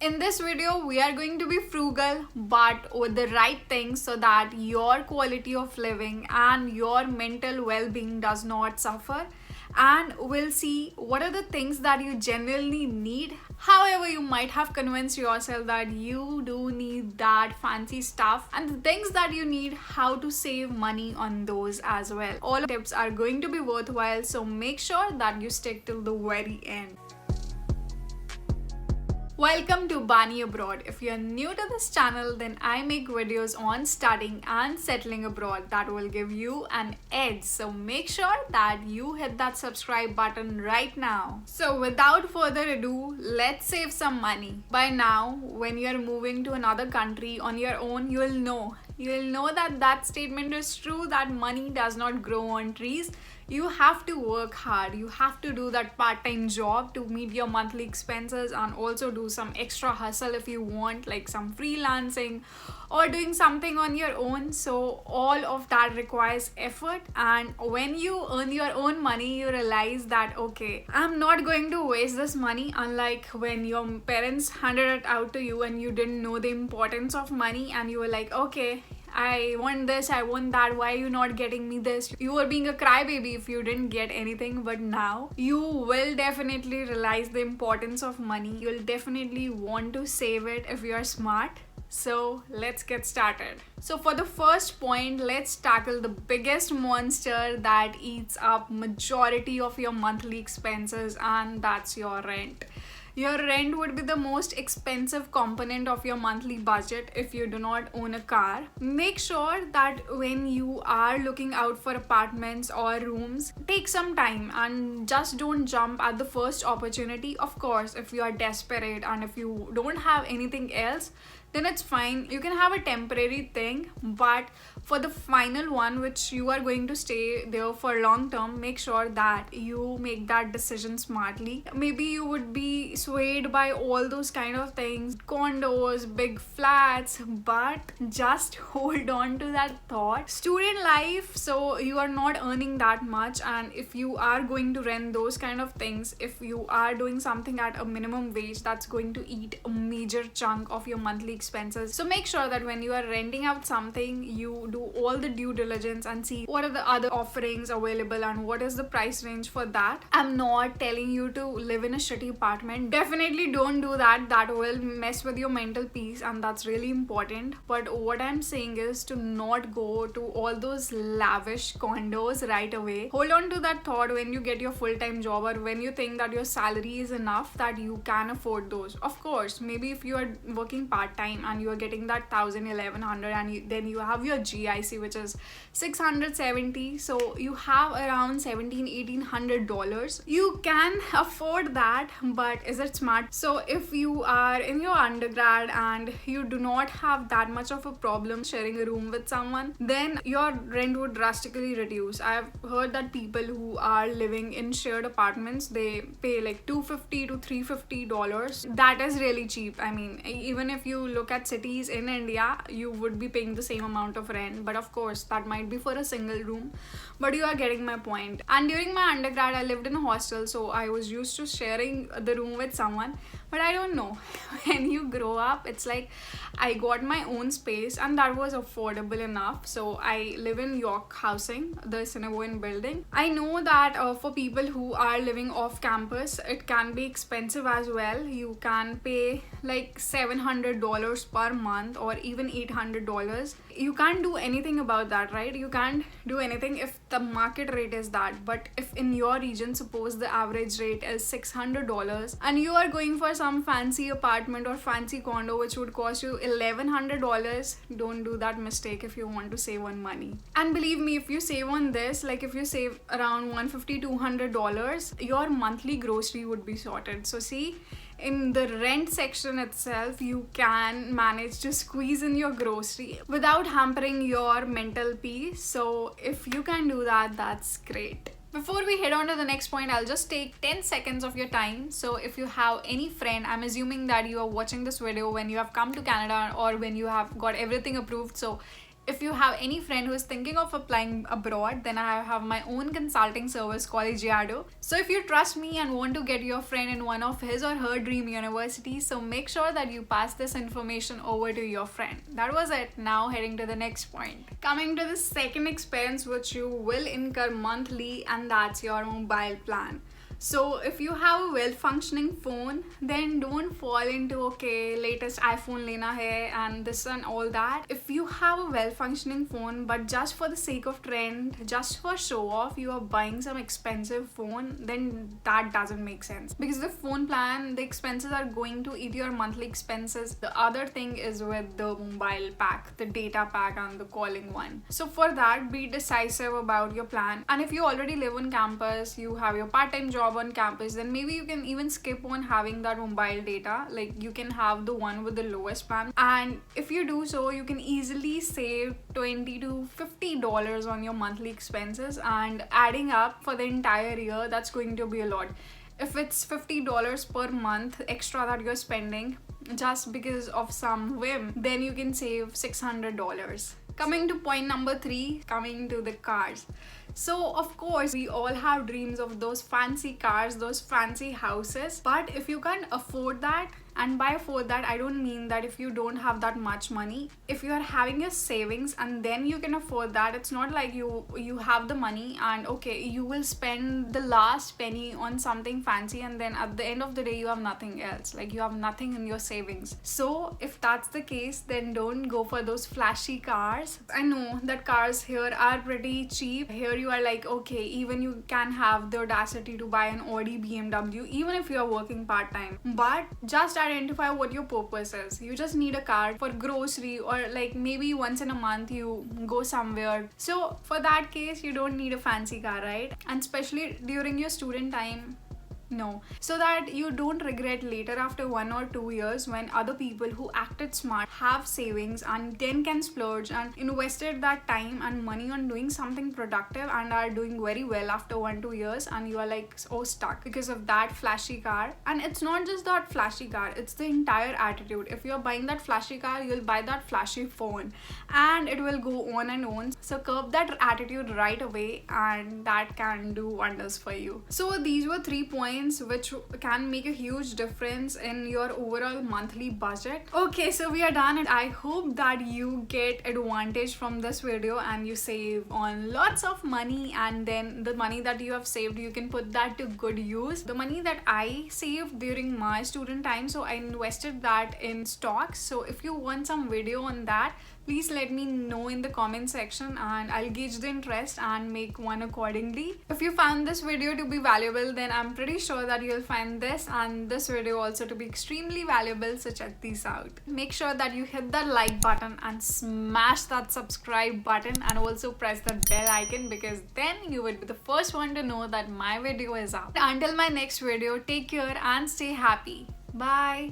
In this video, we are going to be frugal but with the right things so that your quality of living and your mental well being does not suffer. And we'll see what are the things that you genuinely need. However, you might have convinced yourself that you do need that fancy stuff, and the things that you need, how to save money on those as well. All tips are going to be worthwhile, so make sure that you stick till the very end. Welcome to Bani Abroad. If you're new to this channel, then I make videos on studying and settling abroad that will give you an edge. So make sure that you hit that subscribe button right now. So without further ado, let's save some money. By now, when you're moving to another country on your own, you'll know that statement is true, that money does not grow on trees. You have to work hard. You have to do that part-time job to meet your monthly expenses and also do some extra hustle if you want, like some freelancing or doing something on your own. So all of that requires effort, and when you earn your own money, you realize that okay, I'm not going to waste this money, unlike when your parents handed it out to you and you didn't know the importance of money and you were like, okay, I want this, I want that, why are you not getting me this? You were being a crybaby if you didn't get anything, but now you will definitely realize the importance of money. You'll definitely want to save it if you are smart. So let's get started. So for the first point, let's tackle the biggest monster that eats up majority of your monthly expenses, and that's your rent. Your rent would be the most expensive component of your monthly budget if you do not own a car. Make sure that when you are looking out for apartments or rooms, take some time and just don't jump at the first opportunity. Of course, if you are desperate and if you don't have anything else, then it's fine. You can have a temporary thing, but for the final one, which you are going to stay there for long term, make sure that you make that decision smartly. Maybe you would be swayed by all those kind of things, condos, big flats, but just hold on to that thought. Student life, so you are not earning that much, and if you are going to rent those kind of things, if you are doing something at a minimum wage, that's going to eat a major chunk of your monthly expenses. So make sure that when you are renting out something, you do all the due diligence and see what are the other offerings available and what is the price range for that. I'm not telling you to live in a shitty apartment. Definitely don't do that. That will mess with your mental peace, and that's really important. But what I'm saying is to not go to all those lavish condos right away. Hold on to that thought when you get your full-time job, or when you think that your salary is enough that you can afford those. Of course, maybe if you are working part-time and you are getting that 1,000, 1,100, and then you have your GIC, which is 670, so you have around $1,700-1,800. You can afford that, but is it smart? So if you are in your undergrad and you do not have that much of a problem sharing a room with someone, then your rent would drastically reduce. I've heard that people who are living in shared apartments, they pay like $250 to $350. That is really cheap. I mean, even if you look at cities in India, you would be paying the same amount of rent, but of course that might be for a single room, but you are getting my point. And during my undergrad, I lived in a hostel, so I was used to sharing the room with someone. But I don't know, when you grow up, it's like I got my own space and that was affordable enough. So I live in York Housing, the Cinnabon building. I know that for people who are living off campus, it can be expensive as well. You can pay like $700 per month or even $800. You can't do anything about that, right? You can't do anything if the market rate is that. But if in your region, suppose the average rate is $600 and you are going for some fancy apartment or fancy condo which would cost you $1,100, don't do that mistake if you want to save on money. And believe me, if you save on this, like if you save around $150-200, your monthly grocery would be sorted. So see, in the rent section itself, you can manage to squeeze in your grocery without hampering your mental peace. So if you can do that, that's great. Before we head on to the next point, I'll just take 10 seconds of your time. So if you have any friend, I'm assuming that you are watching this video when you have come to Canada or when you have got everything approved. So If you have any friend who is thinking of applying abroad, then I have my own consulting service called Giado. So if you trust me and want to get your friend in one of his or her dream universities, so make sure that you pass this information over to your friend. That was it. Now heading to the next point. Coming to the second expense which you will incur monthly, and that's your mobile plan. So if you have a well functioning phone, then don't fall into okay, latest iPhone lena hai and this and all that. If you have a well functioning phone but just for the sake of trend, just for show off, you are buying some expensive phone, then that doesn't make sense. Because the phone plan, the expenses are going to eat your monthly expenses. The other thing is with the mobile pack, the data pack and the calling one. So for that, be decisive about your plan. And if you already live on campus, you have your part-time job on campus, then maybe you can even skip on having that mobile data. Like you can have the one with the lowest plan, and if you do so, you can easily save $20 to $50 on your monthly expenses, and adding up for the entire year, that's going to be a lot. If it's $50 per month extra that you're spending just because of some whim, then you can save $600. Coming to point number 3, coming to the cars. So of course we all have dreams of those fancy cars, those fancy houses, but if you can't afford that, and by afford that I don't mean that if you don't have that much money, if you are having your savings and then you can afford that, it's not like you have the money and okay, you will spend the last penny on something fancy and then at the end of the day you have nothing else, like you have nothing in your savings. So if that's the case, then don't go for those flashy cars. I know that cars here are pretty cheap. Here you are like okay, even you can have the audacity to buy an Audi, BMW, even if you are working part-time, but just identify what your purpose is. You just need a car for grocery, or like maybe once in a month you go somewhere. So for that case, you don't need a fancy car, right? And especially during your student time, no, so that you don't regret later after 1 or 2 years when other people who acted smart, have savings and then can splurge and invested that time and money on doing something productive and are doing very well after 1-2 years, and you are like so stuck because of that flashy car. And it's not just that flashy car, it's the entire attitude. If you're buying that flashy car, you'll buy that flashy phone and it will go on and on. So curb that attitude right away and that can do wonders for you. So these were 3 points which can make a huge difference in your overall monthly budget. Okay, so we are done, and I hope that you get advantage from this video and you save on lots of money, and then the money that you have saved, you can put that to good use. The money that I saved during my student time, so I invested that in stocks. So if you want some video on that, please let me know in the comment section and I'll gauge the interest and make one accordingly. If you found this video to be valuable, then I'm pretty sure that you'll find this and this video also to be extremely valuable, so check these out. Make sure that you hit that like button and smash that subscribe button, and also press the bell icon, because then you will be the first one to know that my video is up. Until my next video, take care and stay happy. Bye.